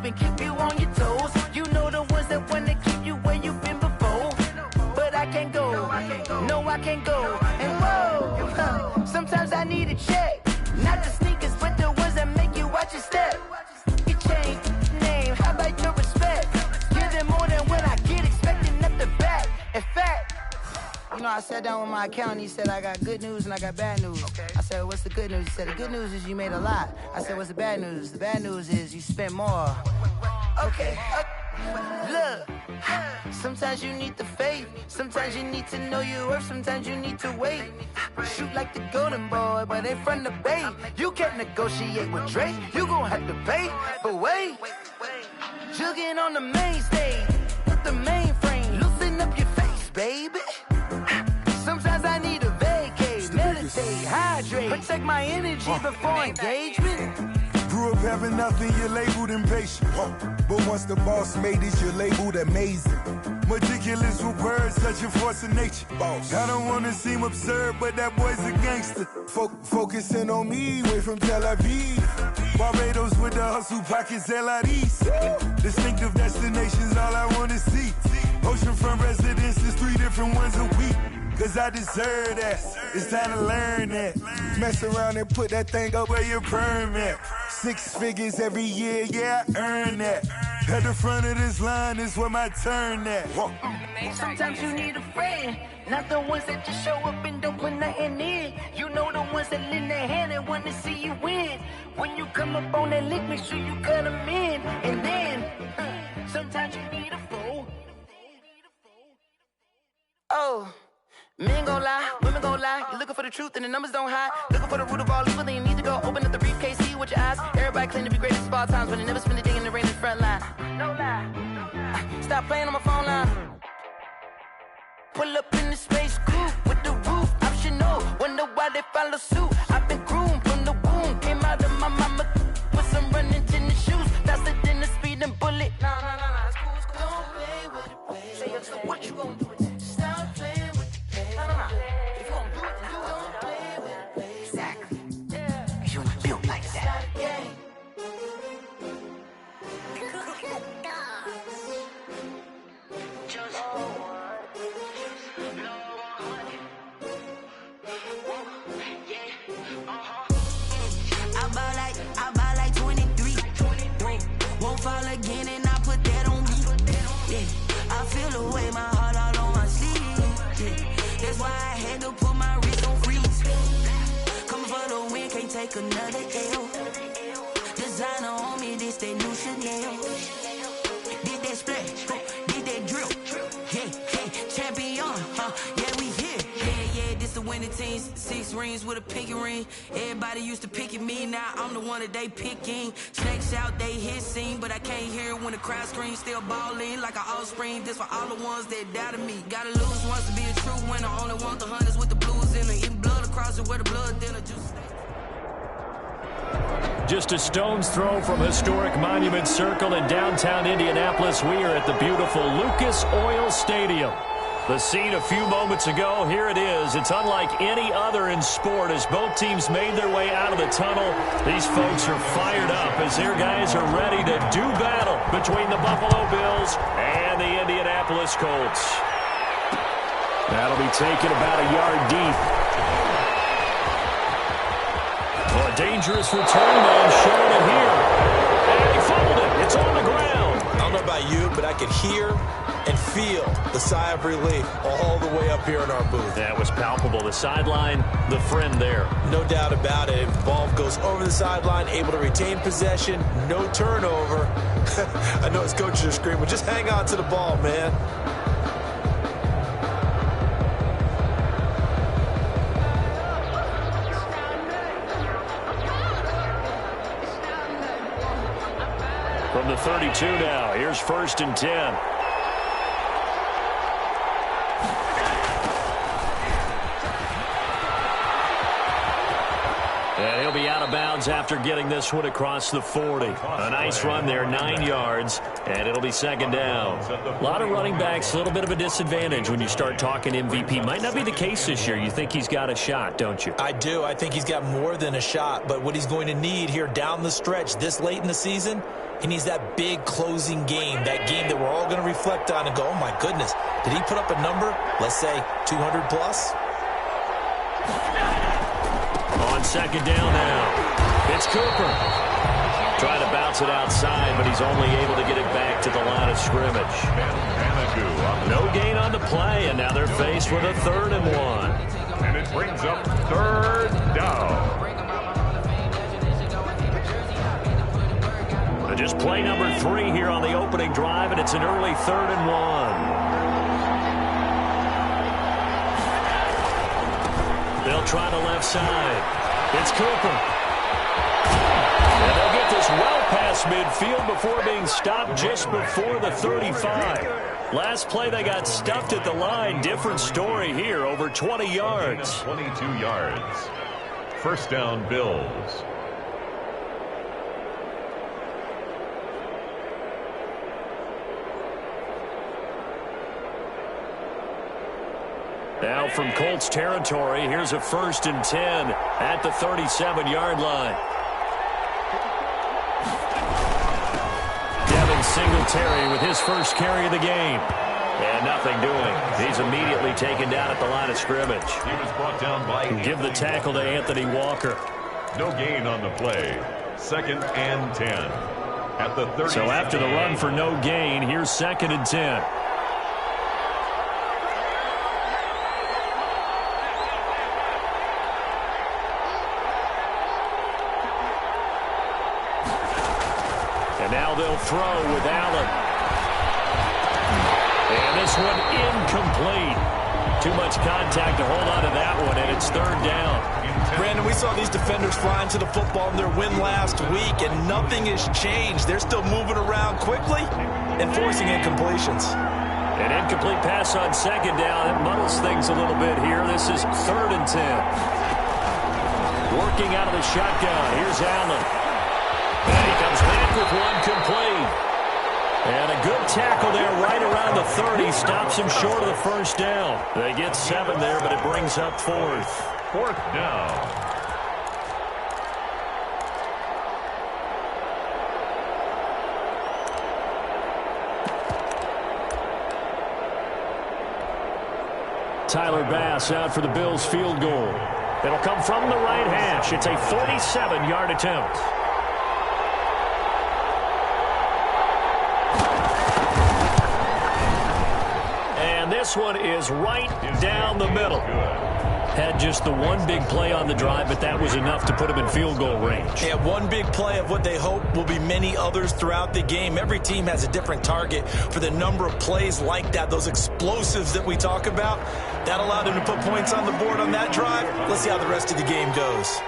and keep you on your toes. You know the ones that wanna keep you where you've been before. But I can't go, no I can't go. And whoa, sometimes I need a check. Not the sneakers, but the ones that make you watch your step. You change name, how about your respect? Give them more than what I get, expecting up the back. In fact, you know, I sat down with my accountant, he said, I got good news and I got bad news. Okay. I said, what's the good news? He said, the good news is you made a lot. I said, what's the bad news? The bad news is you spent more. Okay. Look, sometimes you need the faith. Sometimes you need to know your worth. Sometimes you need to wait. Shoot like the golden boy, but in front of Bay. You can't negotiate with Drake. You gon' have to pay. But wait, jugging on the main stage with the mainframe. Loosen up your face, baby. Sometimes I need a vacate, meditate, hydrate, protect my energy before engagement. Grew up having nothing, you're labeled impatient. But once the boss made it, you're labeled amazing. Meticulous with words, such a force of nature. I don't wanna seem absurd, but that boy's a gangster. Focusing on me, way from Tel Aviv. Barbados with the hustle pockets, LIDs. Distinctive destinations, all I wanna see. Oceanfront residences, 3 different ones a week. Cause I deserve that, it's time to learn that. Mess around and put that thing up where your permit. 6 figures every year, yeah, I earn that. At the front of this line is where my turn at. Sometimes you need a friend, not the ones that just show up and don't put nothing in. You know the ones that lend their hand and want to see you win. When you come up on that lick, make sure you cut them in. And then, sometimes you need a fool. Oh. Men gon' lie, women gon' lie. You're looking for the truth and the numbers don't hide. Looking for the root of all evil, then you need to go open up the briefcase, see with your eyes. Everybody claim to be greatest of all times, but they never spend a day in the rain in the front line. No lie. Stop playing on my phone line. Pull up in the space coupe with the roof optional. Wonder why they follow suit. I've been groomed from the womb. Came out of my mama with some running tennis shoes. Faster than the speeding bullet. Nah, it's cool, it's cool. Don't play with it, baby. Say up, so what you gon' do? Stop playing. If you gon' do it, then don't play with it, baby. Exactly. Yeah. Cause you ain't built like that. I buy like 23. Won't fall again and I put that on me. Yeah. I feel the way my heart all on my sleeve. Yeah. That's why I had to put my wrist on freeze. Coming for the win, can't take another L. Designer on me, this that new Chanel. Did that splash, did that drill. Yeah, champion, yeah, we here. Yeah, this the winning team. 6 rings with a pinky ring. Everybody used to pick at me, now I'm the one that they picking. Snakes out, they hit scene, but I can't hear when the crowd screams. Still balling like an offspring. This for all the ones that doubted me. Gotta lose once to be a true winner. Only want the hunters with the blues in it. Eating blood across it where the blood dinner juice. Just a stone's throw from historic Monument Circle in downtown Indianapolis. We are at the beautiful Lucas Oil Stadium. The scene a few moments ago, here it is. It's unlike any other in sport as both teams made their way out of the tunnel. These folks are fired up as their guys are ready to do battle between the Buffalo Bills and the Indianapolis Colts. That'll be taken about a yard deep. Oh, a dangerous return man showing it here. And he fumbled it. It's on the ground. I don't know about you, but I could hear and feel the sigh of relief all the way up here in our booth. That was palpable. The sideline, the friend there. No doubt about it. The ball goes over the sideline, able to retain possession, no turnover. I know his coaches are screaming, just hang on to the ball, man. From the 32 now, here's 1st and 10. And he'll be out of bounds after getting this one across the 40. A nice run there, 9 yards, and it'll be 2nd down. A lot of running backs, a little bit of a disadvantage when you start talking MVP. Might not be the case this year. You think he's got a shot, don't you? I do. I think he's got more than a shot, but what he's going to need here down the stretch this late in the season He needs that big closing game, that game that we're all going to reflect on and go, oh, my goodness, did he put up a number, let's say, 200 plus? On second down now, it's Cooper. Trying to bounce it outside, but he's only able to get it back to the line of scrimmage. No gain on the play, and now they're faced with a 3rd and 1. And it brings up 3rd down. Just play number 3 here on the opening drive, and it's an early 3rd and 1. They'll try the left side. It's Cooper. And they'll get this well past midfield before being stopped just before the 35. Last play they got stuffed at the line. Different story here, over 20 yards. 22 yards. First down, Bills. Now from Colts territory, here's a 1st and 10 at the 37-yard line. Devin Singletary with his first carry of the game. And nothing doing. He's immediately taken down at the line of scrimmage. He was brought down by... Give the tackle to Anthony Walker. No gain on the play. 2nd and 10 at the 30. So after the run for no gain, here's 2nd and 10. Now they'll throw with Allen. And this one incomplete. Too much contact to hold on to that one, and it's 3rd down. Brandon, we saw these defenders flying to the football in their win last week, and nothing has changed. They're still moving around quickly and forcing incompletions. An incomplete pass on 2nd down. It muddles things a little bit here. This is 3rd and 10. Working out of the shotgun. Here's Allen. And he comes back with one complete. And a good tackle there right around the 30. Stops him short of the 1st down. They get 7 there, but it brings up 4th. 4th down. Tyler Bass out for the Bills field goal. It'll come from the right hash. It's a 47-yard attempt. This one is right down the middle. Had just the one big play on the drive, but that was enough to put him in field goal range. Yeah, one big play of what they hope will be many others throughout the game. Every team has a different target for the number of plays like that, those explosives that we talk about. That allowed him to put points on the board on that drive. Let's see how the rest of the game goes.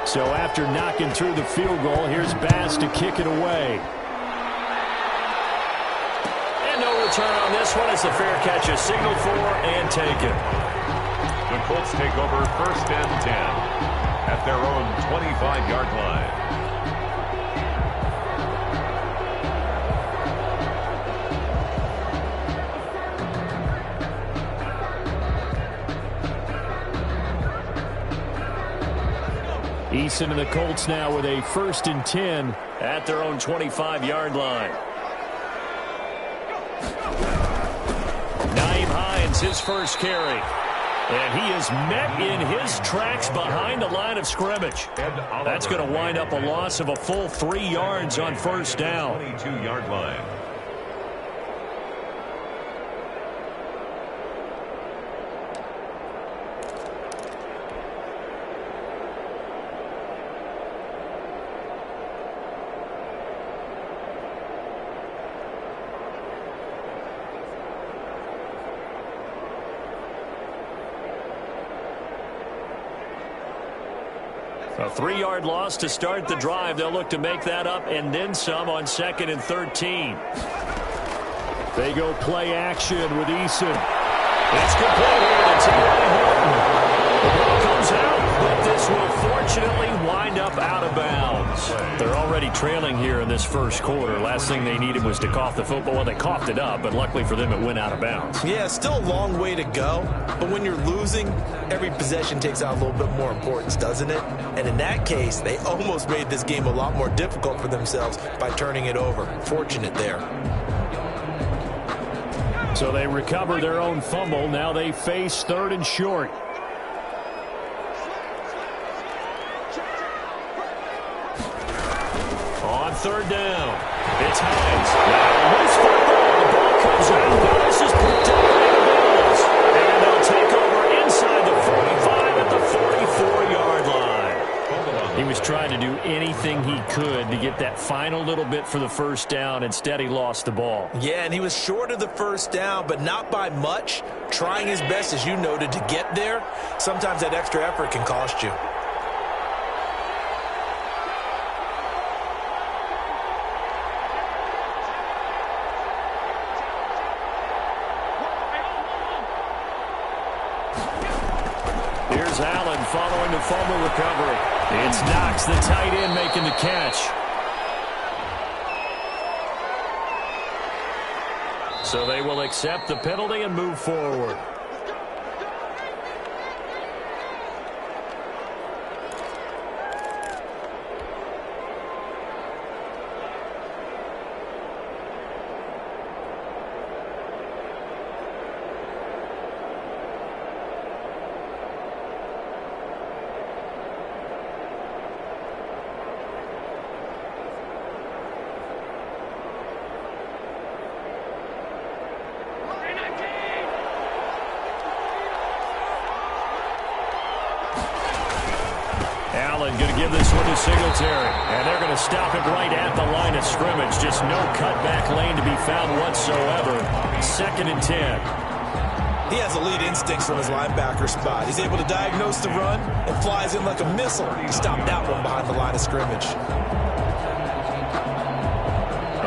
So after knocking through the field goal, here's Bass to kick it away. And no return on this one. It's a fair catch, a signal for and taken. The Colts take over 1st and 10 at their own 25-yard line. Eason and the Colts now with a 1st and 10 at their own 25-yard line. Nyheim Hines, his first carry. And he is met in his tracks behind the line of scrimmage. That's going to wind up a loss of a full 3 yards on 1st down. 22-yard line. A 3-yard loss to start the drive. They'll look to make that up and then some on 2nd and 13. They go play action with Eason. It's complete here to T.Y. Hilton. The ball comes out, but this will fortunately wind up out of bounds. They're already trailing here in this first quarter. Last thing they needed was to cough the football. Well, they coughed it up, but luckily for them, it went out of bounds. Yeah, still a long way to go. But when you're losing, every possession takes on a little bit more importance, doesn't it? And in that case, they almost made this game a lot more difficult for themselves by turning it over. Fortunate there. So they recover their own fumble. Now they face 3rd and short. On 3rd down, it's Hines. Now loose football. The ball comes out. Now this is picked up by the Bills. And they'll take over inside the 45 at the 44-yard line. He was trying to do anything he could to get that final little bit for the first down. Instead, he lost the ball. Yeah, and he was short of the first down, but not by much. Trying his best, as you noted, to get there. Sometimes that extra effort can cost you. Here's Allen following the fumble recovery. It's Knox, the tight end, making the catch. So they will accept the penalty and move forward. Allen going to give this one to Singletary. And they're going to stop it right at the line of scrimmage. Just no cutback lane to be found whatsoever. 2nd and 10. He has elite instincts from his linebacker spot. He's able to diagnose the run and flies in like a missile to stop that one behind the line of scrimmage.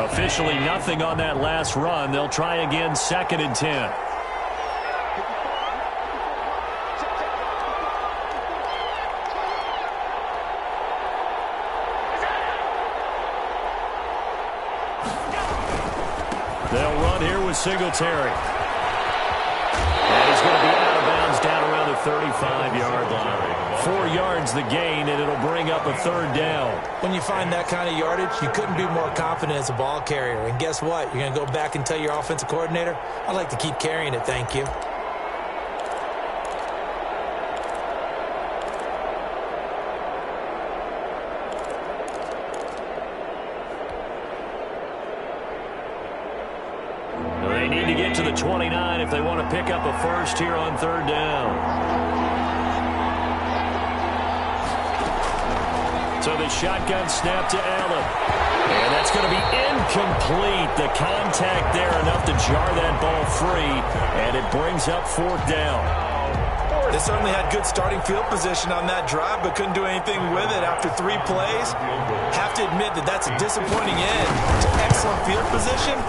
Officially nothing on that last run. They'll try again, 2nd and 10. They'll run here with Singletary. And he's going to be out of bounds down around the 35-yard line. 4 yards the gain, and it'll bring up a 3rd down. When you find that kind of yardage, you couldn't be more confident as a ball carrier. And guess what? You're going to go back and tell your offensive coordinator, I'd like to keep carrying it, thank you. They need to get to the 29 if they want to pick up a first here on 3rd down. So the shotgun snap to Allen. And that's going to be incomplete. The contact there enough to jar that ball free. And it brings up 4th down. They certainly had good starting field position on that drive, but couldn't do anything with it after 3 plays. Have to admit that that's a disappointing end to excellent field position.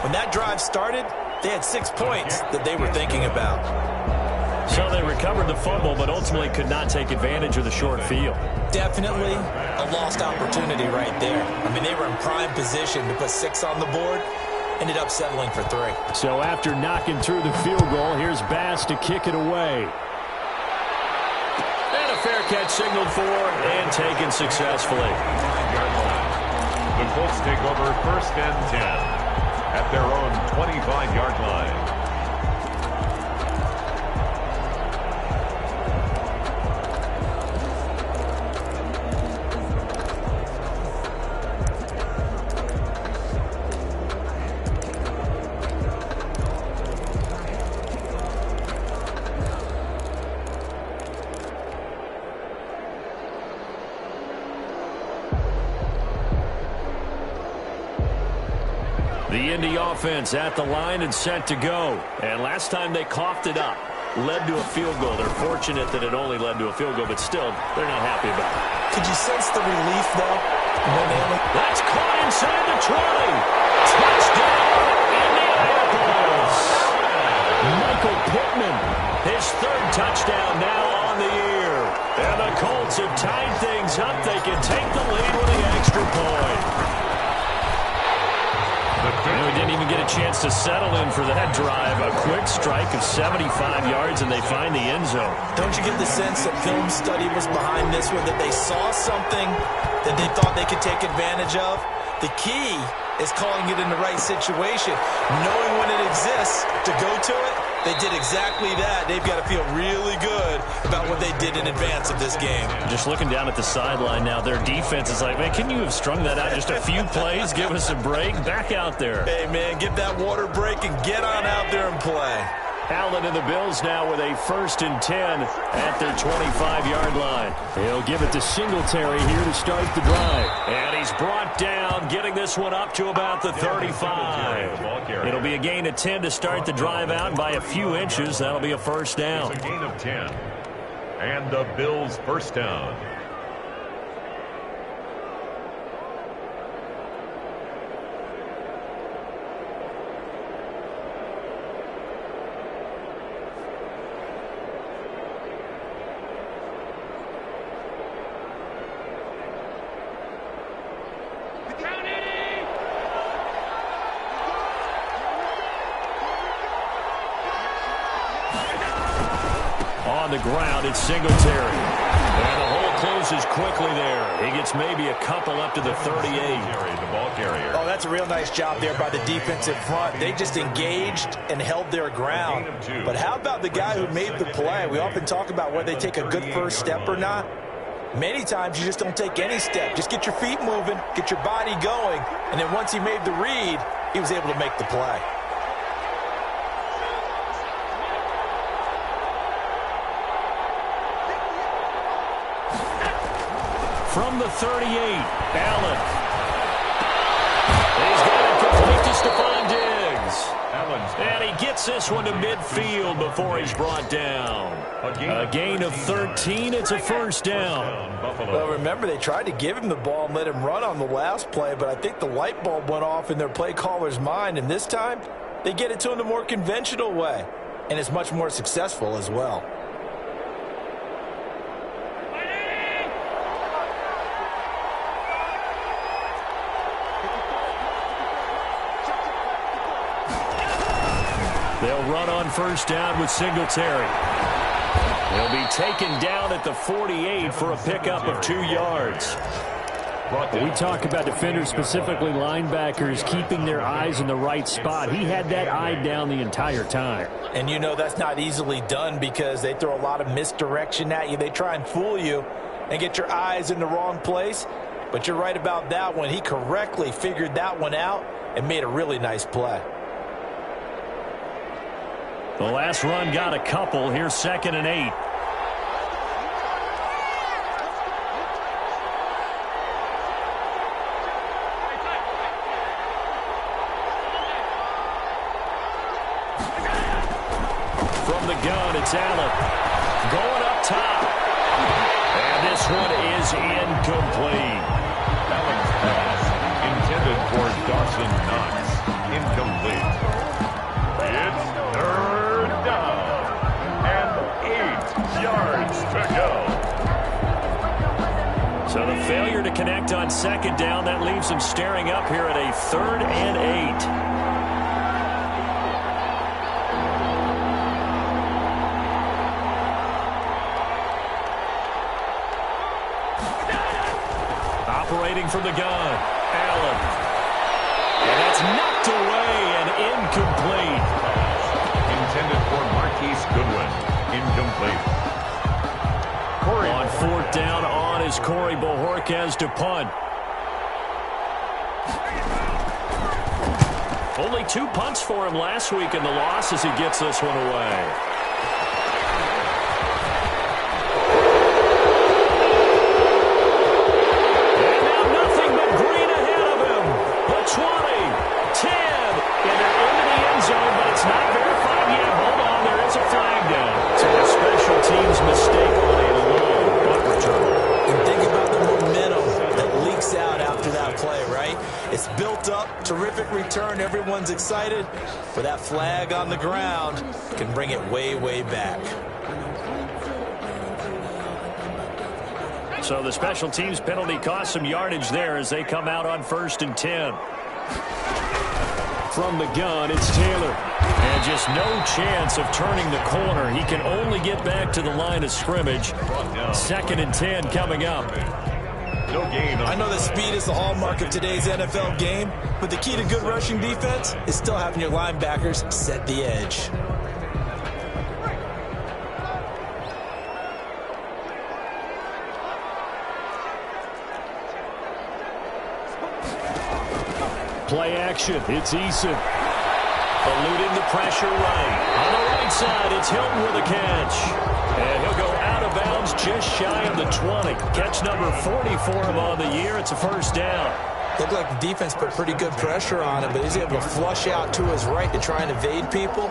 When that drive started, they had 6 points that they were thinking about. So they recovered the fumble, but ultimately could not take advantage of the short field. Definitely a lost opportunity right there. I mean, they were in prime position to put 6 on the board. Ended up settling for 3. So after knocking through the field goal, here's Bass to kick it away. And a fair catch signaled for and taken successfully. The Colts take over 1st and 10 at their own 25-yard line. The Indy offense at the line and set to go. And last time they coughed it up, led to a field goal. They're fortunate that it only led to a field goal, but still, they're not happy about it. Could you sense the relief, though? That's caught inside the 20. Touchdown, Indianapolis. Michael Pittman, his 3rd touchdown now on the year. And the Colts Colts have tied things up. They can take the lead with the extra point. And we didn't even get a chance to settle in for that drive. A quick strike of 75 yards, and they find the end zone. Don't you get the sense that film study was behind this one, that they saw something that they thought they could take advantage of? The key is calling it in the right situation, knowing when it exists to go to it. They did exactly that. They've got to feel really good about what they did in advance of this game. Just looking down at the sideline now, their defense is like, man, can you have strung that out just a few plays? Give us a break. Back out there. Hey, man, get that water break and get on out there and play. Allen and the Bills now with a 1st and 10 at their 25-yard line. He'll give it to Singletary here to start the drive. And he's brought down, getting this one up to about the 35. It'll be a gain of 10 to start the drive out by a few inches. That'll be a first down. It's a gain of 10. And the Bills' first down. On the ground, it's Singletary. And the hole closes quickly there. He gets maybe a couple up to the 38. The ball carrier. Oh, that's a real nice job there by the defensive front. They just engaged and held their ground. But how about the guy who made the play? We often talk about whether they take a good first step or not. Many times you just don't take any step. Just get your feet moving, get your body going, and then once he made the read, he was able to make the play. From the 38, Allen. He's got it complete to Stephon Diggs. And he gets this one to midfield before he's brought down. A gain of 13. It's a first down. Well, remember, they tried to give him the ball and let him run on the last play, but I think the light bulb went off in their play caller's mind, and this time they get it to him the more conventional way, and it's much more successful as well. They'll run on first down with Singletary. He'll be taken down at the 48 for a pickup of 2 yards. We talk about defenders, specifically linebackers, keeping their eyes in the right spot. He had that eye down the entire time. And you know that's not easily done because they throw a lot of misdirection at you. They try and fool you and get your eyes in the wrong place. But you're right about that one. He correctly figured that one out and made a really nice play. The last run got a couple. Here's 2nd and 8. From the gun, it's Allen. Going up top. And this one is incomplete. Allen's pass intended for Dawson Knox. Incomplete. It's 3rd down and 8 yards to go. So the failure to connect on 2nd down, that leaves them staring up here at a 3rd and 8. Operating from the gun, Allen. And that's knocked away and incomplete. Intended for Marquise Goodwin. Incomplete. On 4th down on is Corey Bojorquez to punt. Only 2 punts for him last week in the loss as he gets this one away. It's built up, terrific return, everyone's excited, but that flag on the ground can bring it way, way back. So the special teams penalty cost some yardage there as they come out on 1st and 10. From the gun, it's Taylor. And just no chance of turning the corner. He can only get back to the line of scrimmage. 2nd and 10 coming up. No gain. I know that speed is the hallmark of today's NFL game, but the key to good rushing defense is still having your linebackers set the edge. Play action. It's Eason. Eluding the pressure right. On the right side, it's Hilton with a catch. And he'll go out of bounds just shy of the 20. Catch number 40 for him on the year. It's a 1st down. Looked like the defense put pretty good pressure on him, but he's able to flush out to his right to try and evade people.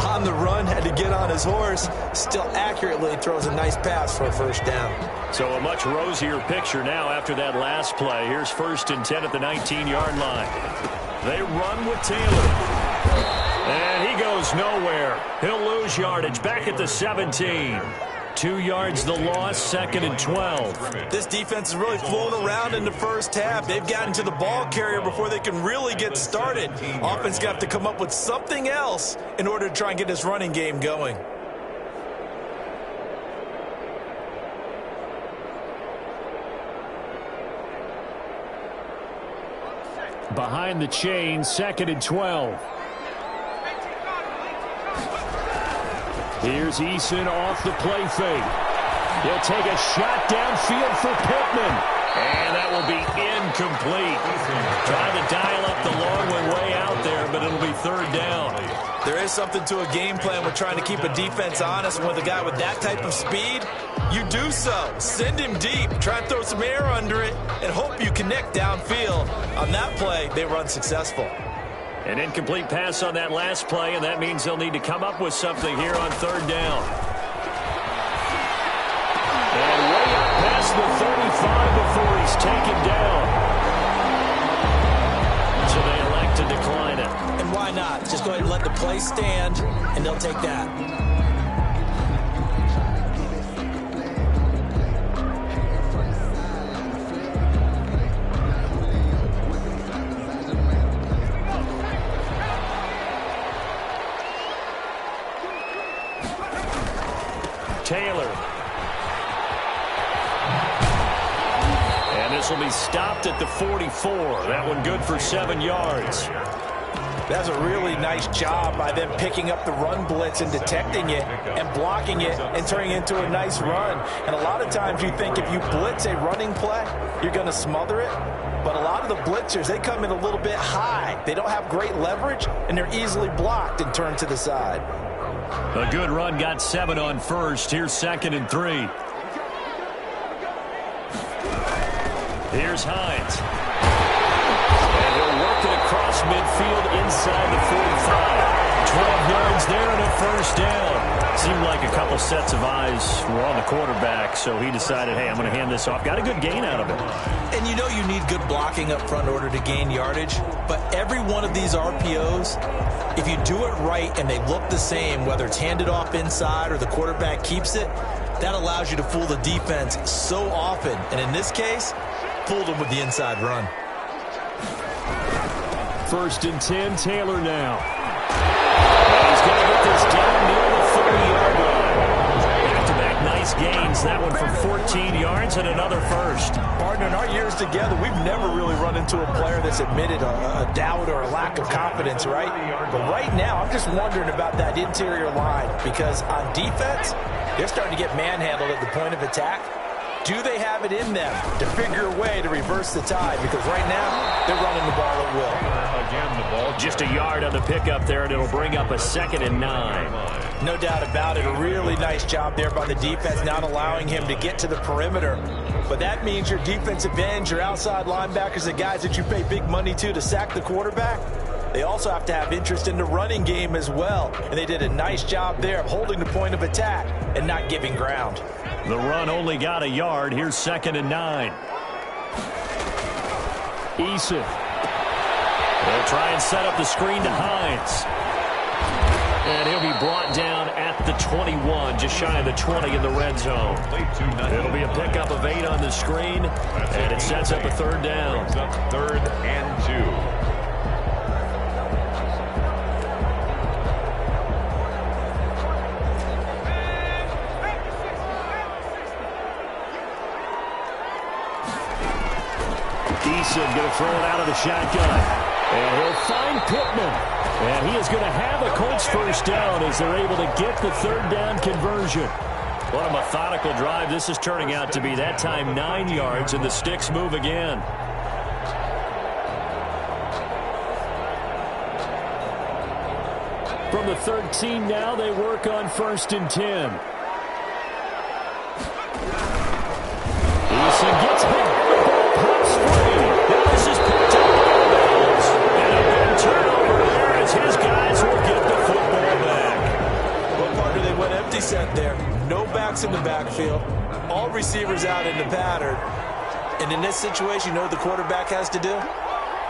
On the run, had to get on his horse. Still accurately throws a nice pass for a 1st down. So a much rosier picture now after that last play. Here's 1st and 10 at the 19-yard line. They run with Taylor. And he goes nowhere. He'll lose yardage back at the 17. 2 yards the loss, 2nd and 12. This defense is really flown around in the first half. They've gotten to the ball carrier before they can really get started. Offense got to come up with something else in order to try and get this running game going. Behind the chain, 2nd and 12. Here's Eason off the play fake. He'll take a shot downfield for Pittman. And that will be incomplete. Trying to dial up the long one way out there, but it'll be 3rd down. There is something to a game plan with trying to keep a defense honest. And with a guy with that type of speed, you do so. Send him deep. Try and throw some air under it and hope you connect downfield. On that play, they run successful. An incomplete pass on that last play, and that means they'll need to come up with something here on 3rd down. And way up past the 35 before he's taken down. So they elect to decline it. And why not? Just go ahead and let the play stand, and they'll take that. Taylor. And this will be stopped at the 44. That one good for 7 yards. That's a really nice job by them picking up the run blitz and detecting it and blocking it and turning it into a nice run. And a lot of times you think if you blitz a running play, you're going to smother it. But a lot of the blitzers, they come in a little bit high. They don't have great leverage, and they're easily blocked and turned to the side. A good run got 7 on 1st. Here's 2nd and 3. Here's Hines. And he'll work it across midfield inside the 45. 12 yards there and a 1st down. Seemed like a couple sets of eyes were on the quarterback, so he decided, hey, I'm going to hand this off. Got a good gain out of it. And you know you need good blocking up front in order to gain yardage, but every one of these RPOs, if you do it right and they look the same, whether it's handed off inside or the quarterback keeps it, that allows you to fool the defense so often. And in this case, fooled them with the inside run. 1st and 10, Taylor now. And he's going to get this down near the 30-yard line. Back-to-back nice gains. That one from 14 yards and another 1st. Partner, in our years together, we've never really run into a player that's admitted a doubt or a lack of confidence, right? But right now, I'm just wondering about that interior line because on defense, they're starting to get manhandled at the point of attack. Do they have it in them to figure a way to reverse the tide? Because right now, they're running the ball at will. Again, the ball Just a yard on the pickup there, and it'll bring up a 2nd and 9. No doubt about it. A really nice job there by the defense, not allowing him to get to the perimeter. But that means your defensive ends, your outside linebackers, the guys that you pay big money to sack the quarterback, they also have to have interest in the running game as well. And they did a nice job there of holding the point of attack and not giving ground. The run only got a yard. Here's 2nd and 9. Eason. They'll try and set up the screen to Hines. And he'll be brought down at at the 21, just shy of the 20 in the red zone. It'll be a pickup of 8 on the screen, and it sets up a third down. Third and 2. Going to throw it out of the shotgun. And he'll find Pittman. And he is going to have a Colts first down as they're able to get the third down conversion. What a methodical drive this is turning out to be. That time 9 yards, and the sticks move again. From the 13 now, they work on 1st and 10. Eason gets hit. Pops free. Now this is picked up. And a big turnover there as his guys will get the football back. Well, partner, they went empty set there. No backs in the backfield. All receivers out in the pattern. And in this situation, you know what the quarterback has to do?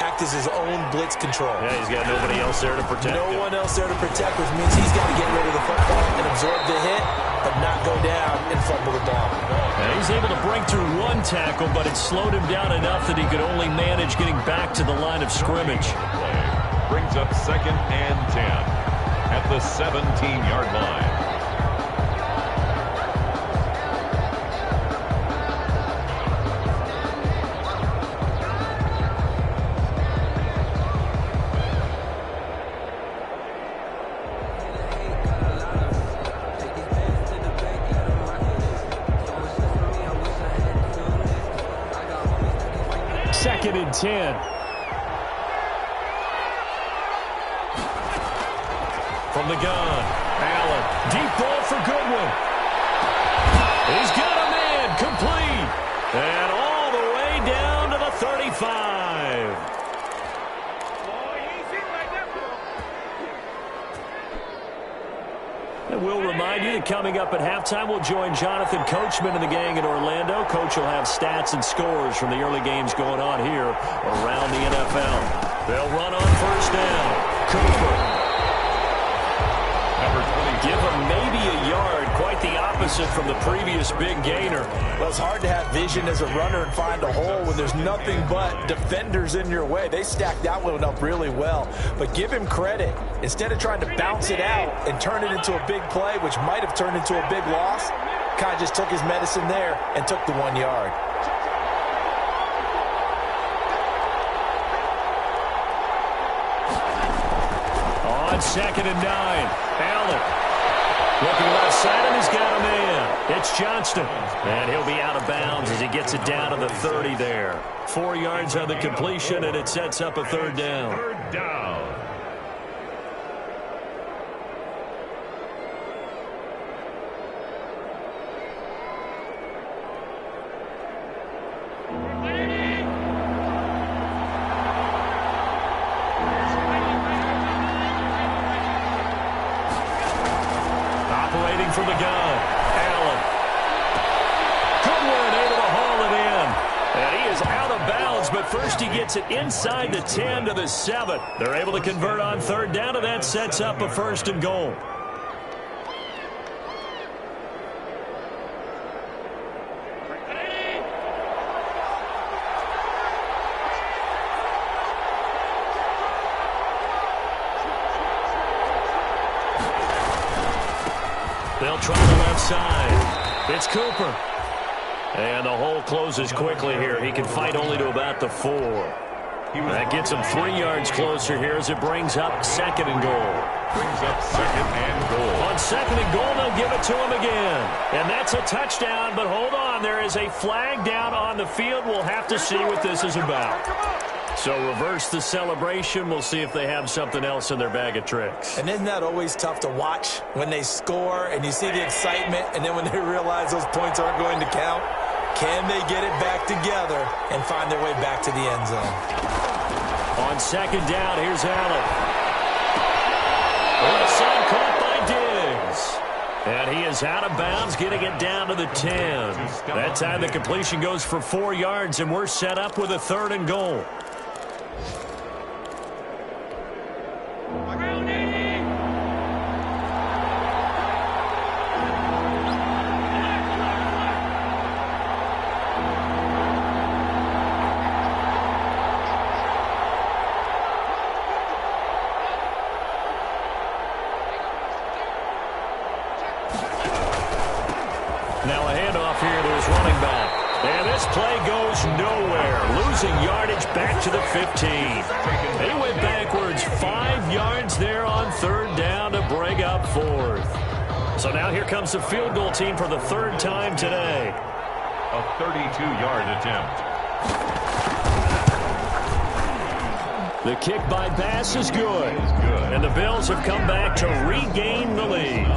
Act as his own blitz control. Yeah, he's got nobody else there to protect him. No one else there to protect, which means he's got to get rid of the football and absorb the hit, but not go down and fumble the ball. And he's able to break through one tackle, but it slowed him down enough that he could only manage getting back to the line of scrimmage. Brings up 2nd and 10 at the 17-yard line. Second and 10. From the gun, Allen. Deep ball for Goodwin. He's got a man, complete. And all the way down to the 35. And we'll remind you that coming up at halftime, we'll join Jonathan Coachman and the gang in Orlando. Coach will have stats and scores from the early games going on here around the NFL. They'll run on 1st down. Cooper. Number 20. Give him maybe a yard. Quite the opposite from the previous big gainer. Well, it's hard to have vision as a runner and find a hole when there's nothing but defenders in your way. They stacked that one up really well. But give him credit. Instead of trying to bounce it out and turn it into a big play, which might have turned into a big loss, kind of just took his medicine there and took the 1 yard. On 2nd and 9, Allen. Looking left side, and he's got a man. It's Johnston. And he'll be out of bounds as he gets it down to the 30 there. 4 yards on the completion, and it sets up a third down. Third down. From the gun, Allen. Goodwin able to haul it in. And he is out of bounds, but first he gets it inside the 10 to the 7. They're able to convert on 3rd down, and that sets up a 1st and goal. They'll try the left side. It's Cooper. And the hole closes quickly here. He can fight only to about the 4. That gets him 3 yards closer here as it brings up 2nd and goal. Brings up 2nd and goal. On 2nd and goal, they'll give it to him again. And that's a touchdown, but hold on. There is a flag down on the field. We'll have to see what this is about. So reverse the celebration. We'll see if they have something else in their bag of tricks. And isn't that always tough to watch when they score and you see the excitement, and then when they realize those points aren't going to count? Can they get it back together and find their way back to the end zone? On 2nd down, here's Allen. Left side caught by Diggs. And he is out of bounds, getting it down to the 10. That time the completion goes for 4 yards, and we're set up with a 3rd and goal. And this play goes nowhere, losing yardage back to the 15. They went backwards 5 yards there on third down to bring up fourth. So now here comes the field goal team for the third time today. A 32-yard attempt. The kick by Bass is good. And the Bills have come back to regain the lead.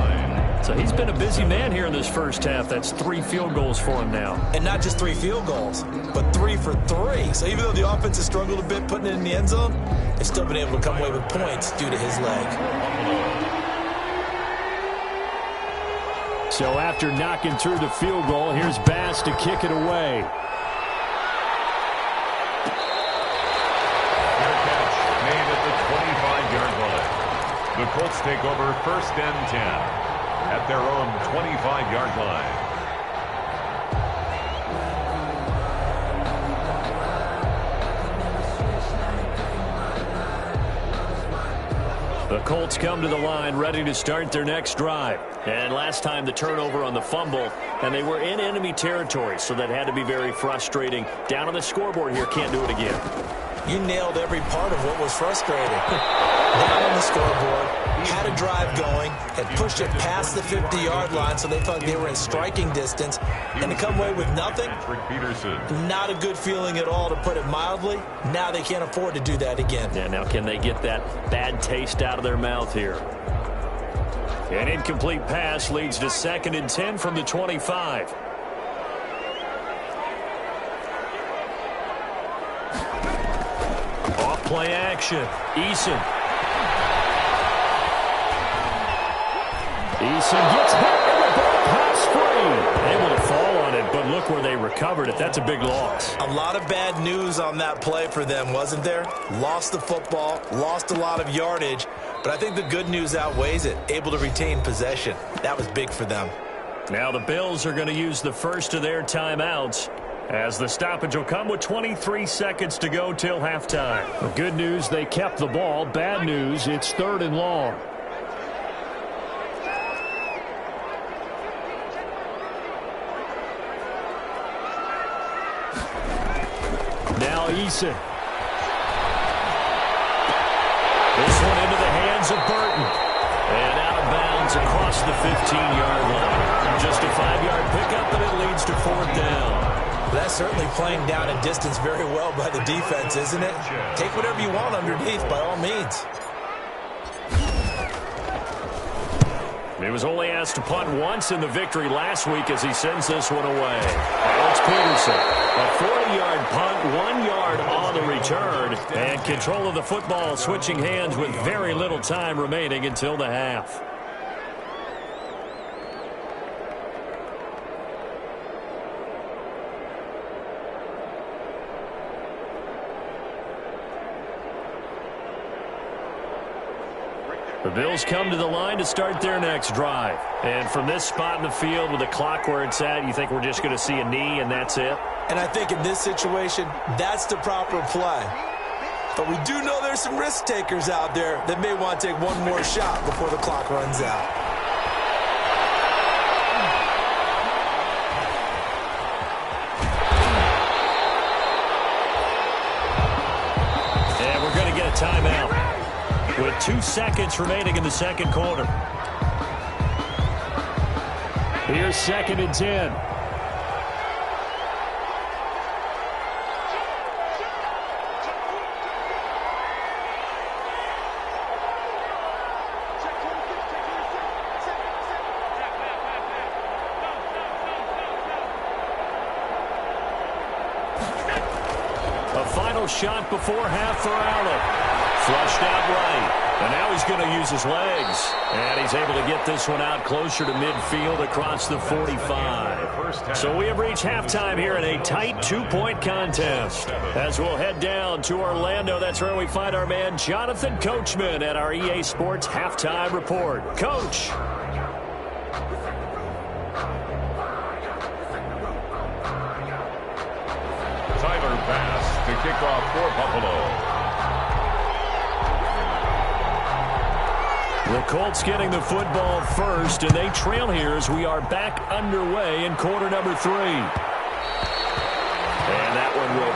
So he's been a busy man here in this first half. That's 3 field goals for him now. And not just 3 field goals, but 3 for 3. So even though the offense has struggled a bit putting it in the end zone, they've still been able to come away with points due to his leg. So after knocking through the field goal, here's Bass to kick it away. Made at the 25-yard line. The Colts take over first and 10 at their own 25-yard line. The Colts come to the line ready to start their next drive. And last time the turnover on the fumble, and they were in enemy territory, so that had to be very frustrating. Down on the scoreboard here, can't do it again. You nailed every part of what was frustrating. Down on the scoreboard, had a drive going, had pushed it past the 50-yard line so they thought they were in striking distance, and to come away with nothing, not a good feeling at all, to put it mildly. Now they can't afford to do that again. Yeah, now can they get that bad taste out of their mouth here? An incomplete pass leads to 2nd and 10 from the 25. Play action. Eason gets hit and the ball pass free. Able to fall on it, but look where they recovered it. That's a big loss. A lot of bad news on that play for them, wasn't there? Lost the football, lost a lot of yardage, but I think the good news outweighs it. Able to retain possession. That was big for them. Now the Bills are going to use the first of their timeouts, as the stoppage will come with 23 seconds to go till halftime. The good news, they kept the ball. Bad news, it's 3rd and long. Now Eason. This one into the hands of Burton. And out of bounds across the 15-yard line. Just a 5-yard pickup, and it leads to 4th down. That's certainly playing down in distance very well by the defense, isn't it? Take whatever you want underneath, by all means. He was only asked to punt once in the victory last week as he sends this one away. Alex Peterson, a 40-yard punt, 1 yard on the return, and control of the football switching hands with very little time remaining until the half. The Bills come to the line to start their next drive. And from this spot in the field with the clock where it's at, you think we're just going to see a knee and that's it? And I think in this situation, that's the proper play. But we do know there's some risk takers out there that may want to take one more shot before the clock runs out. And we're going to get a timeout with 2 seconds remaining in the second quarter. Here's 2nd and 10. A final shot before half for Allen. Flushed out right. And now he's going to use his legs. And he's able to get this one out closer to midfield across the 45. So we have reached halftime here in a tight 2-point contest. As we'll head down to Orlando, that's where we find our man Jonathan Coachman at our EA Sports Halftime Report. Coach. Tyler Bass to kick off for Buffalo. The Colts getting the football first, and they trail here as we are back underway in quarter number 3.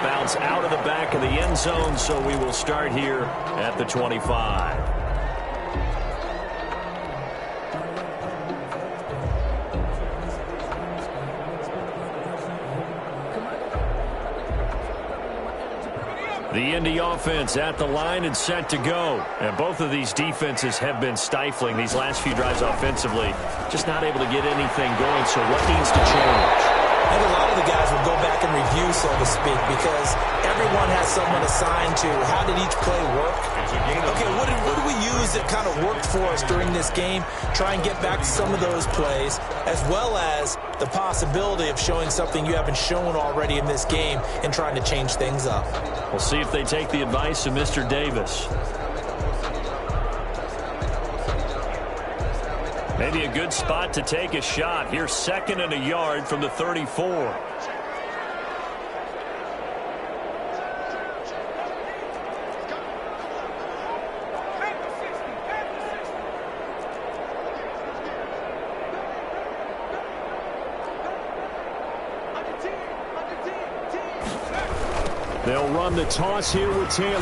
bounce out of the back of the end zone, so we will start here at the 25. The Indy offense at the line and set to go. And both of these defenses have been stifling these last few drives offensively. Just not able to get anything going, so what needs to change? I think a lot of the guys will go back and review, so to speak, because everyone has someone assigned to how did each play work. Okay, what did we use that kind of worked for us during this game? Try and get back to some of those plays, as well as the possibility of showing something you haven't shown already in this game and trying to change things up. We'll see if they take the advice of Mr. Davis. Maybe a good spot to take a shot. Here's 2nd and a yard from the 34. They'll run the toss here with Taylor.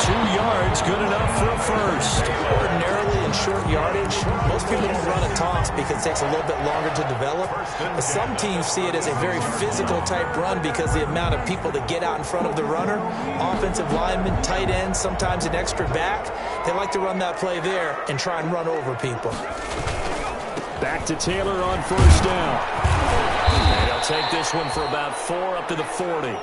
2 yards, good enough for a first. Ordinarily in short yardage, most people don't run a toss because it takes a little bit longer to develop. But some teams see it as a very physical type run because the amount of people that get out in front of the runner, offensive linemen, tight ends, sometimes an extra back, they like to run that play there and try and run over people. Back to Taylor on first down. And he'll take this one for about 4 up to the 40.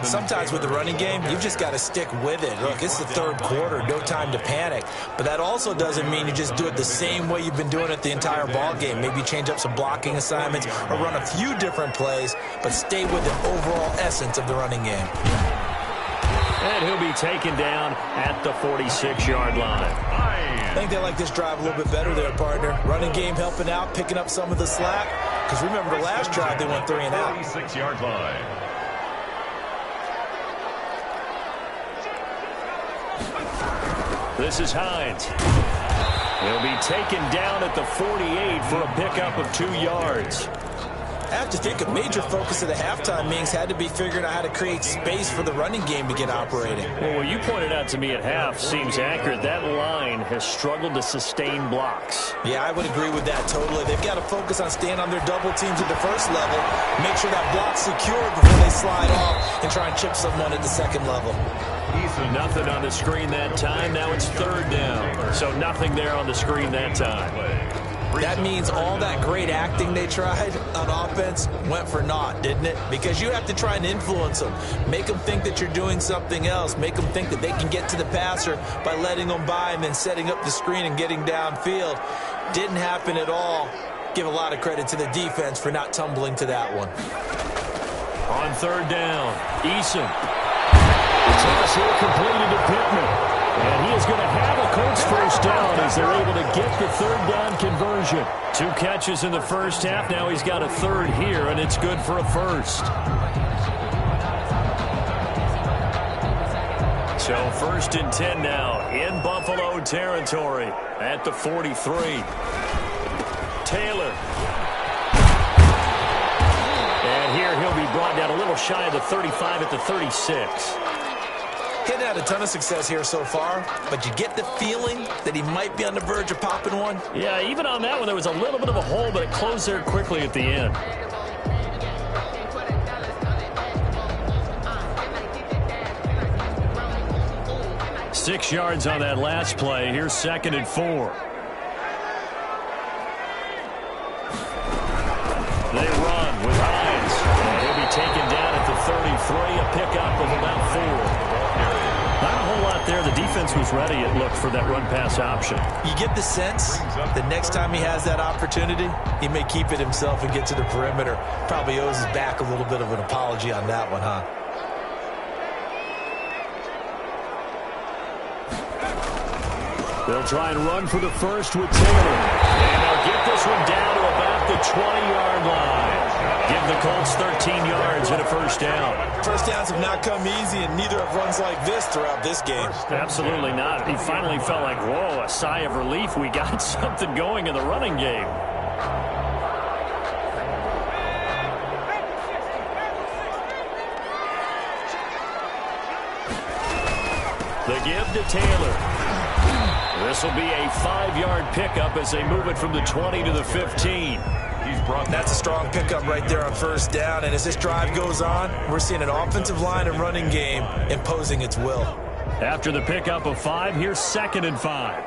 Sometimes with the running game, you've just got to stick with it. Look, it's the 3rd quarter, no time to panic. But that also doesn't mean you just do it the same way you've been doing it the entire ball game. Maybe change up some blocking assignments or run a few different plays, but stay with the overall essence of the running game. And he'll be taken down at the 46-yard line. I think they like this drive a little bit better there, partner. Running game helping out, picking up some of the slack. Because remember the last drive, they went 3 and out. 46-yard line. This is Hines. He'll be taken down at the 48 for a pickup of 2 yards. I have to think a major focus of the halftime meetings had to be figuring out how to create space for the running game to get operating. Well, what you pointed out to me at half seems accurate. That line has struggled to sustain blocks. Yeah, I would agree with that totally. They've got to focus on staying on their double teams at the first level, make sure that block's secured before they slide off and try and chip someone at the second level. Nothing on the screen that time. Now it's 3rd down. So nothing there on the screen that time. That means all that great acting they tried on offense went for naught, didn't it? Because you have to try and influence them. Make them think that you're doing something else. Make them think that they can get to the passer by letting them by and then setting up the screen and getting downfield. Didn't happen at all. Give a lot of credit to the defense for not tumbling to that one. On 3rd down, Eason. The toss here completed to Pittman. And he is going to have a Colts first down as they're able to get the 3rd down conversion. 2 catches in the first half. Now he's got a 3rd here, and it's good for a first. So 1st and 10 now in Buffalo territory at the 43. Taylor. And here he'll be brought down a little shy of the 35 at the 36. He's had a ton of success here so far, but you get the feeling that he might be on the verge of popping one. Yeah, even on that one, there was a little bit of a hole, but it closed there quickly at the end. Six yards on that last play. Here's 2nd and 4. They run with Hines. He'll be taken down at the 33, a pickup of about 4. Not a whole lot there. The defense was ready, it looked, for that run-pass option. You get the sense that next time he has that opportunity, he may keep it himself and get to the perimeter. Probably owes his back a little bit of an apology on that one, huh? They'll try and run for the first with Taylor. And they'll get this one down to about the 20-yard line. Give the Colts 13 yards and a first down. First downs have not come easy, and neither have runs like this throughout this game. Absolutely not. He finally felt like, whoa, a sigh of relief. We got something going in the running game. The give to Taylor. This will be a 5-yard pickup as they move it from the 20 to the 15. That's a strong pickup right there on first down, and as this drive goes on, we're seeing an offensive line and running game imposing its will. After the pickup of 5, here's 2nd and 5.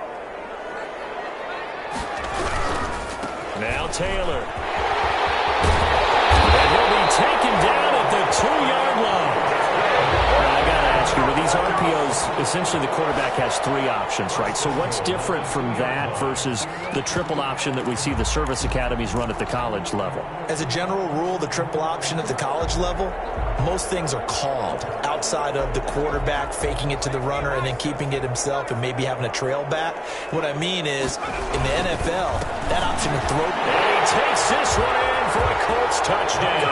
Now Taylor. And he'll be taken down at the 2-yard line. Now, I got to ask you, with these RPOs, essentially the quarterback has 3 options, right? So what's different from that versus the triple option that we see the service academies run at the college level? As a general rule, the triple option at the college level, most things are called outside of the quarterback faking it to the runner and then keeping it himself and maybe having a trail back. What I mean is, in the NFL, that option of throw. And he takes this one in for a Colts touchdown.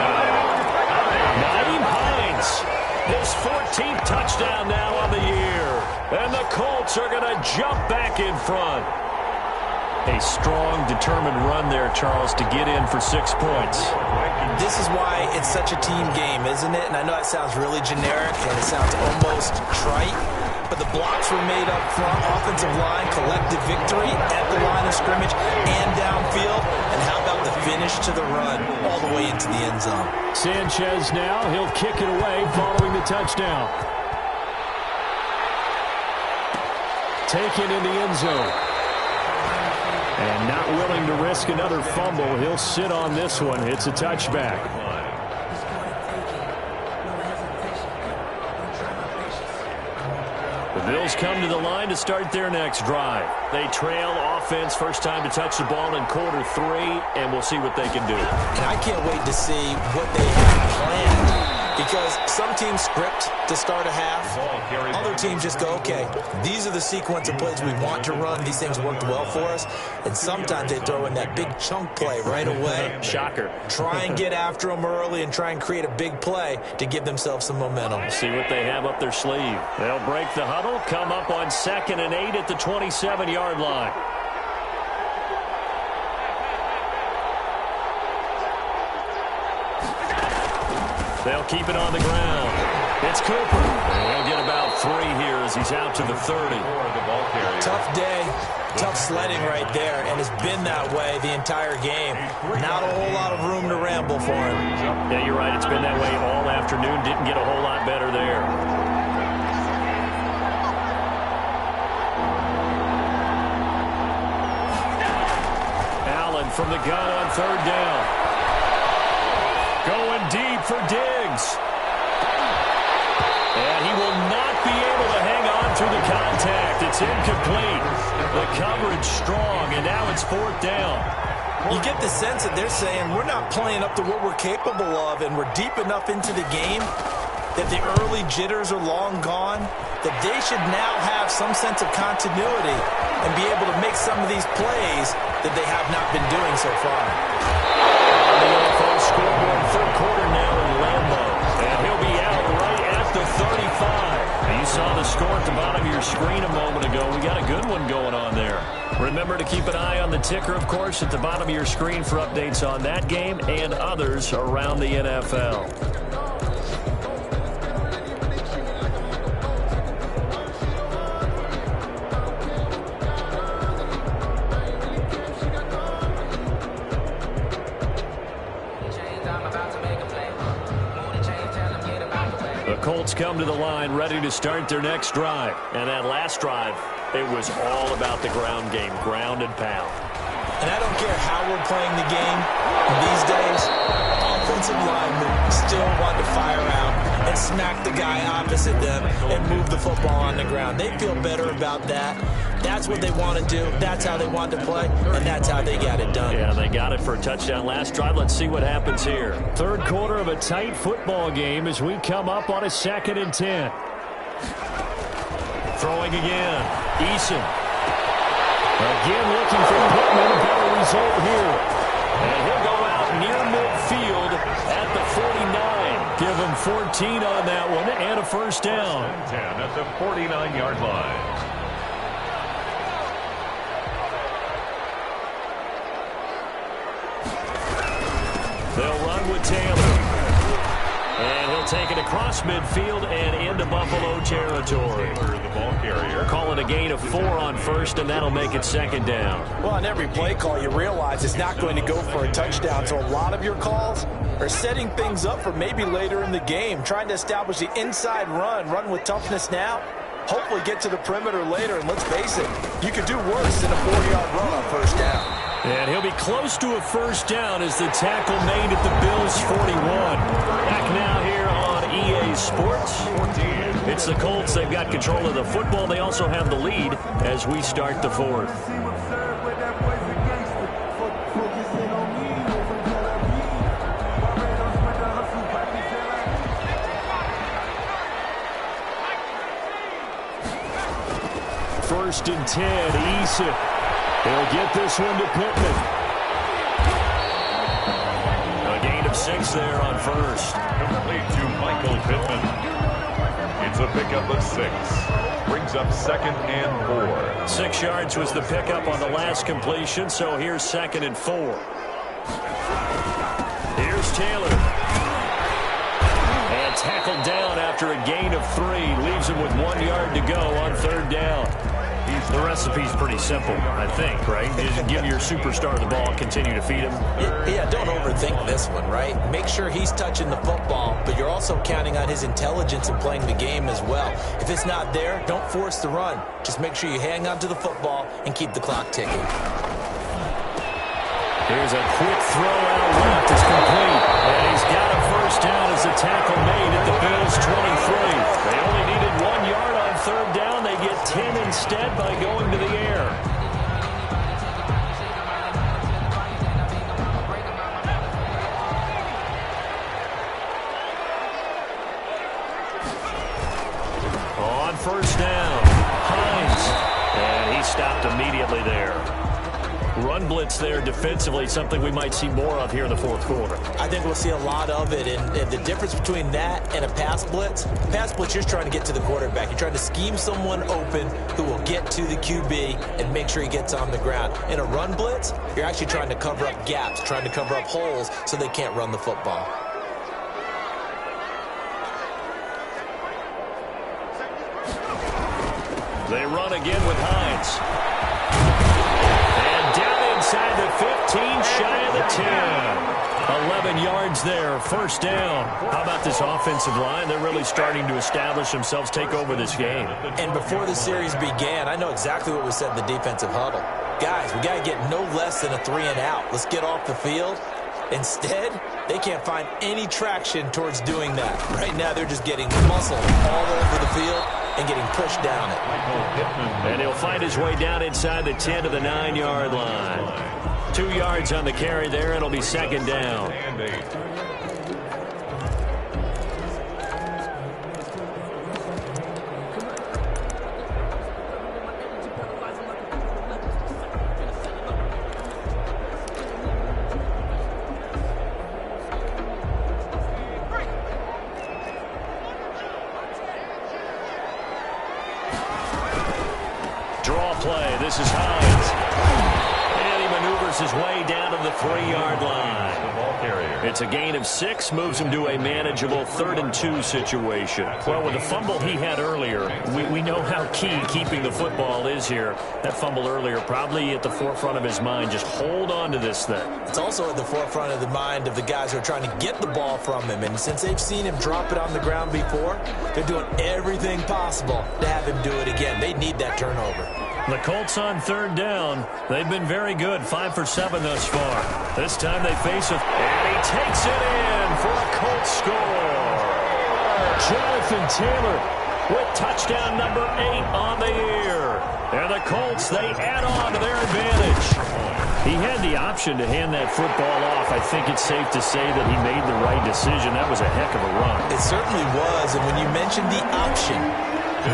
Naeem Hines, his 14th touchdown now on the year. And the Colts are going to jump back in front. A strong, determined run there, Charles, to get in for 6 points. This is why it's such a team game, isn't it? And I know that sounds really generic and it sounds almost trite, but the blocks were made up front, offensive line, collective victory at the line of scrimmage and downfield. And how about the finish to the run all the way into the end zone? Sanchez now, he'll kick it away following the touchdown. Taken in the end zone. And not willing to risk another fumble. He'll sit on this one. It's a touchback. The Bills come to the line to start their next drive. They trail offense, first time to touch the ball in quarter 3, and we'll see what they can do. And I can't wait to see what they have planned. Because some teams script to start a half. Other teams just go, okay, these are the sequence of plays we want to run. These things worked well for us. And sometimes they throw in that big chunk play right away. Shocker. Try and get after them early and try and create a big play to give themselves some momentum. See what they have up their sleeve. They'll break the huddle, come up on 2nd and 8 at the 27-yard line. They'll keep it on the ground. It's Cooper. He'll get about 3 here as he's out to the 30. Tough day, tough sledding right there, and it's been that way the entire game. Not a whole lot of room to ramble for him. Yeah, you're right. It's been that way all afternoon. Didn't get a whole lot better there. Allen from the gun on 3rd down. Going deep for Diggs. And he will not be able to hang on through the contact. It's incomplete. The coverage strong, and now it's 4th down. You get the sense that they're saying we're not playing up to what we're capable of, and we're deep enough into the game that the early jitters are long gone, that they should now have some sense of continuity and be able to make some of these plays that they have not been doing so far. The NFL scoreboard 3rd quarter now in Lambeau. And he'll be out right at the 35. Now you saw the score at the bottom of your screen a moment ago. We got a good one going on there. Remember to keep an eye on the ticker, of course, at the bottom of your screen for updates on that game and others around the NFL. Colts come to the line ready to start their next drive. And that last drive, it was all about the ground game, ground and pound. And I don't care how we're playing the game these days, offensive linemen still want to fire out and smack the guy opposite them and move the football on the ground. They feel better about that. That's what they want to do. That's how they want to play, and that's how they got it done. Yeah, they got it for a touchdown last drive. Let's see what happens here. 3rd quarter of a tight football game as we come up on a 2nd and 10. Throwing again. Eason. Again looking for Pittman. A better result here. And he'll go out near midfield at the 49. Give him 14 on that one and a 1st down. 10 at the 49-yard line. They'll run with Taylor. And he'll take it across midfield and into Buffalo territory. The ball carrier. Call it a gain of 4 on first, and that'll make it second down. Well, on every play call, you realize it's not going to go for a touchdown, so a lot of your calls are setting things up for maybe later in the game, trying to establish the inside run with toughness now, hopefully get to the perimeter later, and let's face it, you could do worse than a 4-yard run on first down. And he'll be close to a first down as the tackle made at the Bills' 41. Back now here on EA Sports. It's the Colts. They've got control of the football. They also have the lead as we start the fourth. First and 10, Issa. He'll get this one to Pittman. A gain of 6 there on first. Complete to Michael Pittman. It's a pickup of 6. Brings up 2nd and 4. 6 yards was the pickup on the last completion, so here's 2nd and 4. Here's Taylor. And tackled down after a gain of 3. Leaves him with 1 yard to go on 3rd down. The recipe's pretty simple, I think, right? Just give your superstar the ball, continue to feed him. Yeah, don't overthink this one, right? Make sure he's touching the football, but you're also counting on his intelligence in playing the game as well. If it's not there, don't force the run. Just make sure you hang on to the football and keep the clock ticking. Here's a quick throw out left. It's complete. And he's got a first down as the tackle made at the Bills' 23. They only needed 1 yard on 3rd down. They get 10 instead by going to the air. On first down, Hines. And he stopped immediately there. Run blitz there defensively, something we might see more of here in the 4th quarter. I think we'll see a lot of it, and the difference between that and a pass blitz, you're trying to get to the quarterback. You're trying to scheme someone open who will get to the QB and make sure he gets on the ground. In a run blitz, you're actually trying to cover up gaps, trying to cover up holes so they can't run the football. They run again with Hines. Inside the 15, shy of the 10. 11 yards there, first down. How about this offensive line? They're really starting to establish themselves, take over this game. And before the series began, I know exactly what we said in the defensive huddle. Guys, we got to get no less than a 3 and out. Let's get off the field. Instead, they can't find any traction towards doing that. Right now, they're just getting muscled all over the field and getting pushed down it. And he'll find his way down inside the 10 to the 9-yard line. 2 yards on the carry there. It'll be 2nd down. Draw play. This is Hines. And he maneuvers his way down to the 3-yard line. It's a gain of 6, moves him to a manageable 3rd and 2 situation. Well, with the fumble he had earlier, we know how key keeping the football is here. That fumble earlier probably at the forefront of his mind. Just hold on to this thing. It's also at the forefront of the mind of the guys who are trying to get the ball from him. And since they've seen him drop it on the ground before, they're doing everything possible to have him do it again. They need that turnover. The Colts on 3rd down. They've been very good, 5 for 7 thus far. This time they face it, and he takes it in for a Colts score. Jonathan Taylor with touchdown number 8 on the year. And the Colts, they add on to their advantage. He had the option to hand that football off. I think it's safe to say that he made the right decision. That was a heck of a run. It certainly was, and when you mentioned the option,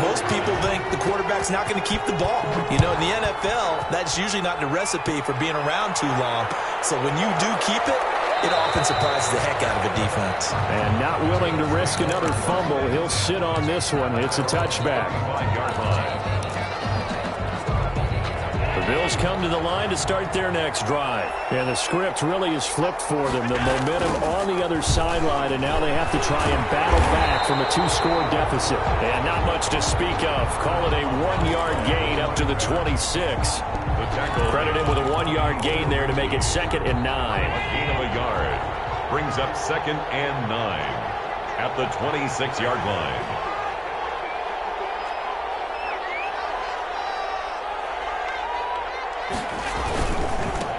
most people think the quarterback's not going to keep the ball. You know, in the NFL, that's usually not the recipe for being around too long. So when you do keep it, it often surprises the heck out of a defense. And not willing to risk another fumble, he'll sit on this one. It's a touchback. Bills come to the line to start their next drive. And the script really is flipped for them. The momentum on the other sideline, and now they have to try and battle back from a 2-score deficit. And not much to speak of. Call it a 1-yard gain up to the 26. Credit him with a 1-yard gain there to make it 2nd and 9. A gain of a yard brings up 2nd and 9 at the 26-yard line.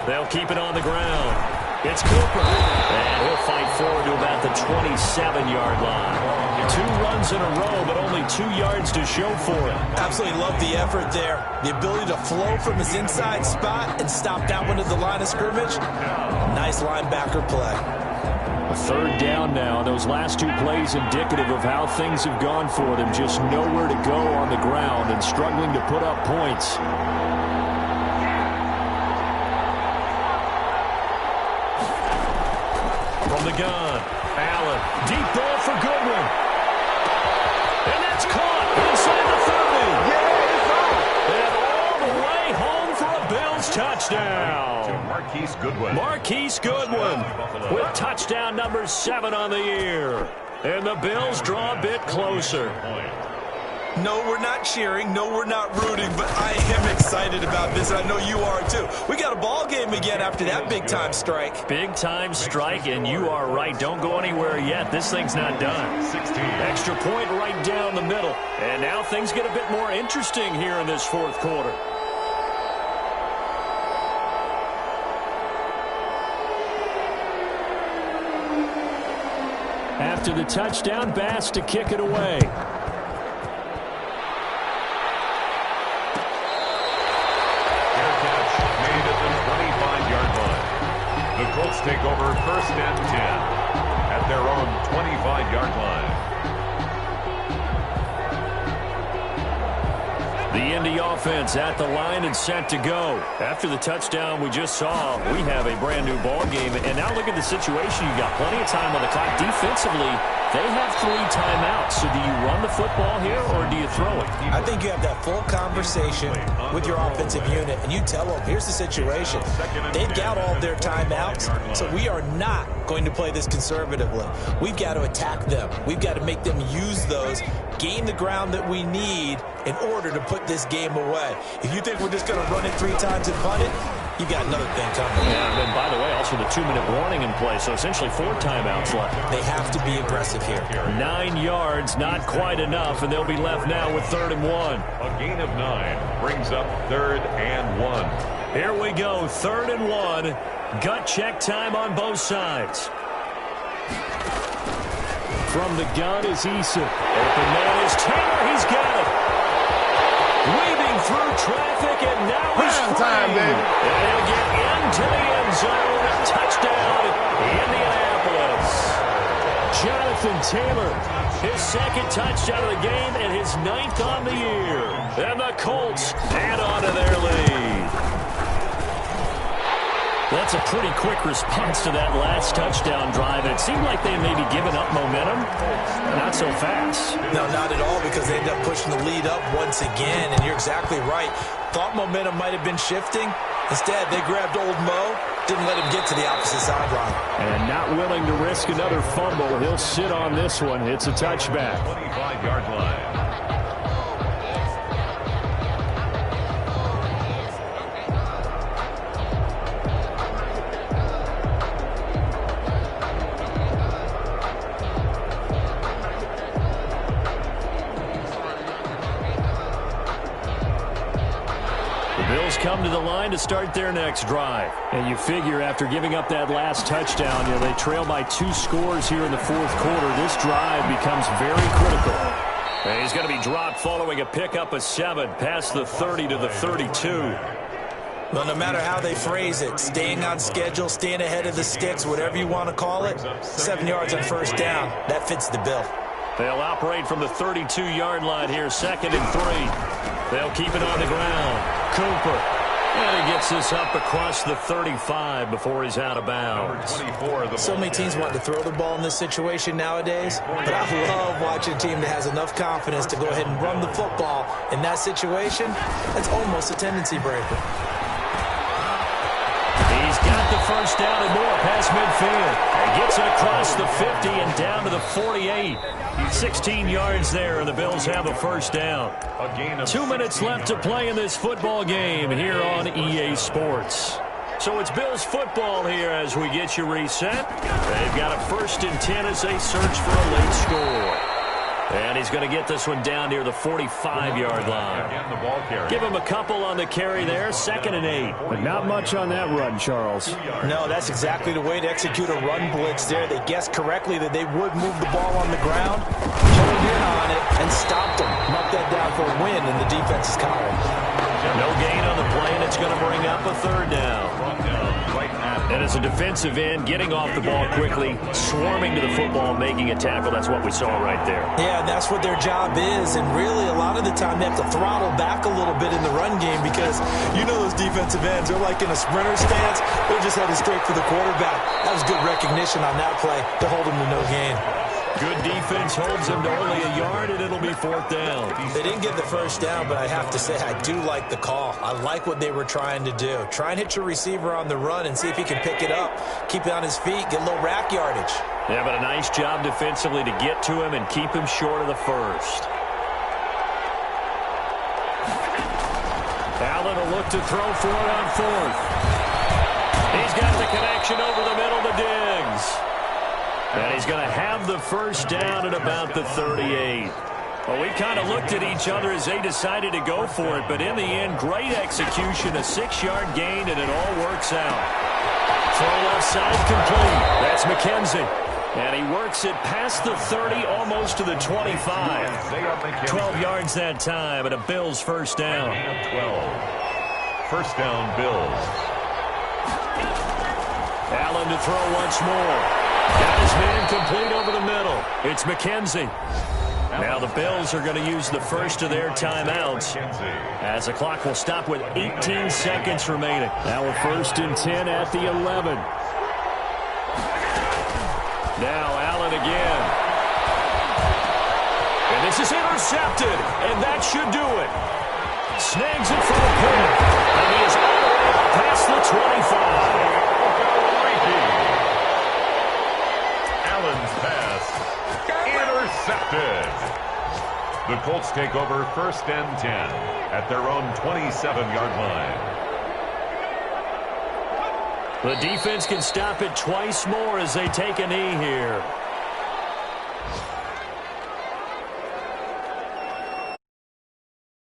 They'll keep it on the ground. It's Cooper. And he'll fight forward to about the 27-yard line. 2 runs in a row, but only 2 yards to show for it. Absolutely love the effort there. The ability to flow from his inside spot and stop that one at the line of scrimmage. Nice linebacker play. A 3rd down now. Those last 2 plays indicative of how things have gone for them. Just nowhere to go on the ground and struggling to put up points. From the gun, Allen, deep ball for Goodwin. And that's caught inside the 30. And all the way home for a Bills touchdown. Marquise Goodwin. Marquise Goodwin with touchdown number 7 on the year. And the Bills draw a bit closer. No, we're not cheering. No, we're not rooting. But I am excited about this, and I know you are too. We got a ball game again after that big-time strike. Big-time strike, and you are right. Don't go anywhere yet. This thing's not done. 16. Extra point right down the middle. And now things get a bit more interesting here in this 4th quarter. After the touchdown, Bass to kick it away. The Colts take over 1st and 10 at their own 25-yard line. The Indy offense at the line and set to go. After the touchdown we just saw, we have a brand new ball game. And now look at the situation. You got plenty of time on the clock. Defensively, they have 3 timeouts. So do you run the football here or do you throw it? I think you have that full conversation with your offensive unit, and you tell them, here's the situation. They've got all their timeouts, so we are not going to play this conservatively. We've got to attack them. We've got to make them use those, gain the ground that we need in order to put this game away. If you think we're just going to run it 3 times and punt it, you got another thing coming. Yeah, and then, by the way, also the 2-minute warning in play, so essentially 4 timeouts left. They have to be aggressive here. 9 yards, not quite enough, and they'll be left now with 3rd and 1. A gain of 9 brings up 3rd and 1. Here we go, 3rd and 1. Gut check time on both sides. From the gun is Eason. Open man is Taylor. He's got it. Weaving through traffic, and now he's free. Time, baby. And he'll get into the end zone. Touchdown, Indianapolis. Jonathan Taylor, his 2nd touchdown of the game and his 9th on the year. And the Colts add on to their lead. That's a pretty quick response to that last touchdown drive. It seemed like they maybe given up momentum. Not so fast. No, not at all, because they ended up pushing the lead up once again, and you're exactly right. Thought momentum might have been shifting. Instead, they grabbed old Mo, didn't let him get to the opposite sideline. And not willing to risk another fumble. He'll sit on this one. It's a touchback. 25-yard line. Come to the line to start their next drive. And you figure after giving up that last touchdown, they trail by 2 scores here in the 4th quarter. This drive becomes very critical. And he's going to be dropped following a pickup of 7 past the 30 to the 32. Well, no matter how they phrase it, staying on schedule, staying ahead of the sticks, whatever you want to call it, 7 yards on 1st down, that fits the bill. They'll operate from the 32-yard line here, 2nd and 3. They'll keep it on the ground. Cooper. And he gets this up across the 35 before he's out of bounds. So many teams want to throw the ball in this situation nowadays, but I love watching a team that has enough confidence to go ahead and run the football in that situation. That's almost a tendency breaker. get the first down and more past midfield. And gets it across the 50 and down to the 48. 16 yards there, and the Bills have a first down. 2 minutes left to play in this football game here on EA Sports. So it's Bills football here as we get you reset. They've got a 1st and 10 as they search for a late score. And he's going to get this one down near the 45-yard line. Give him a couple on the carry there, 2nd and 8. But not much on that run, Charles. No, that's exactly the way to execute a run blitz there. They guessed correctly that they would move the ball on the ground, honed in on it, and stopped them. Knocked that down for a win in the defense's column. No gain on the play, and it's going to bring up a 3rd down. And as a defensive end, getting off the ball quickly, swarming to the football, making a tackle, that's what we saw right there. Yeah, that's what their job is, and really a lot of the time they have to throttle back a little bit in the run game because you know those defensive ends, they're like in a sprinter stance, they're just headed straight for the quarterback. That was good recognition on that play to hold them to no gain. Good defense holds him to only a yard, and it'll be 4th down. They didn't get the first down, but I have to say I do like the call. I like what they were trying to do. Try and hit your receiver on the run and see if he can pick it up, keep it on his feet, get a little rack yardage. Yeah, but a nice job defensively to get to him and keep him short of the first. Allen will look to throw for it on 4th. He's got the connection over the middle to Diggs. And he's going to have the first down at about the 38. Well, we kind of looked at each other as they decided to go for it, but in the end, great execution, a 6-yard gain, and it all works out. Throw left side complete. That's McKenzie. And he works it past the 30, almost to the 25. 12 yards that time, and a Bills first down. 12. First down, Bills. Allen to throw once more. Got his man complete over the middle. It's McKenzie. Now the Bills are going to use the first of their timeouts as the clock will stop with 18 seconds remaining. Now we're 1st and 10 at the 11. Now Allen again. And this is intercepted, and that should do it. Snags it for the pin, and he is all the way up past the 25. Allen's pass intercepted. The Colts take over 1st and 10 at their own 27-yard line. The defense can stop it twice more as they take a knee here.